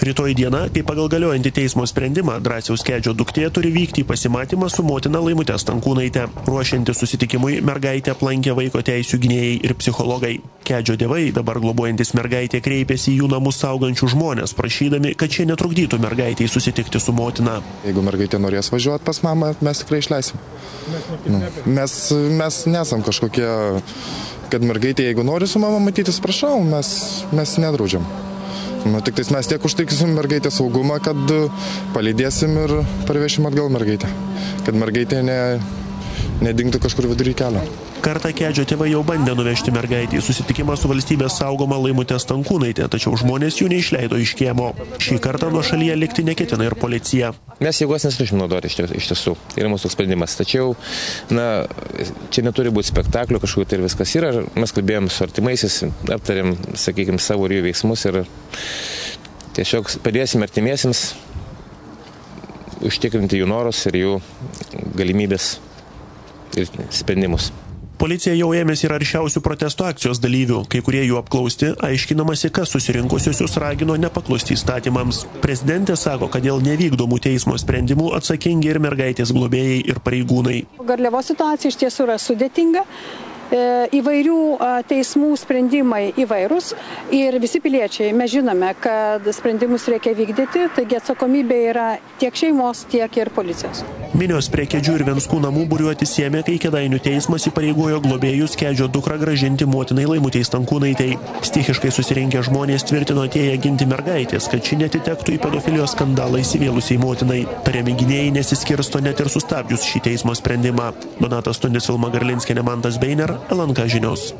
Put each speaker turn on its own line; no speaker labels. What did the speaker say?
Rytoj diena, kai pagal galiojantį teismo sprendimą Drąsiaus Kedžio duktė turi vykti į pasimatymą su motina Laimute Stankūnaite. Ruošiantis susitikimui mergaitę aplankė vaiko teisių gynėjai ir psichologai. Kedžio tėvai, dabar globojantis mergaitė, kreipėsi į jų namus saugančių žmonės, prašydami, kad šie netrukdytų mergaitei susitikti su motina.
Jeigu mergaitė norės važiuoti pas mamą, mes tikrai išleisim. Mes nesam kažkokie, kad mergaitė, jeigu nori su mama matytis, prašau, mes nedraudžiam. Tik tais mes tiek užtiksim mergaitę saugumą, kad palydėsim ir parvešim atgal mergaitę. Kad mergaitė nedingtų kažkur vidury kelio.
Kartą Kedžio tėvai jau bandė nuvežti mergaitį į susitikimą su valstybės saugoma Laimute Stankūnaite, tačiau žmonės jų neišleido iš kiemo. Šį kartą nuo šalyje likti neketina ir policija.
Mes jėgos nesiruošim naudoti iš tiesų. Yra mūsų sprendimas. Tačiau, čia neturi būti spektaklio, kažkokiu tai ir viskas yra. Mes kalbėjom su artimaisiais, aptarėm, sakykime, savo ir jų veiksmus ir tiesiog padėsim artimiesiems užtikrinti jų norus ir jų galimybės ir sprendimus.
Policija jau ėmėsi ir aršiausių protesto akcijos dalyvių, kai kurie jų apklausti, aiškinamasi, kas susirinkusiusius ragino nepaklusti įstatymams. Prezidentė sako, kad dėl nevykdomų teismo sprendimų atsakingi ir mergaitės globėjai ir pareigūnai.
Garliavos situacija iš tiesų yra sudėtinga. Įvairių teismų sprendimai įvairūs ir visi piliečiai, mes žinome, kad sprendimus reikia vykdyti, taigi atsakomybė yra tiek šeimos, tiek ir policijos.
Minios prie Kedžių ir Venskų namų būriuotis ėmė, kai Kėdainių teismas įpareigojo globėjus Kedžio dukrą grąžinti motinai Laimutei Stankūnaitei. Stichiškai susirinkę žmonės tvirtino atėję ginti mergaitės, kad ši netitektų į pedofilijos skandalą įsivėlusiai motinai. Tariami gynėjai nesiskirsto net ir sustabdžius šį teismo sprendimą. Donatas Tundis, Vilma Garlinskienė, Mantas Beiner, LNK žinios.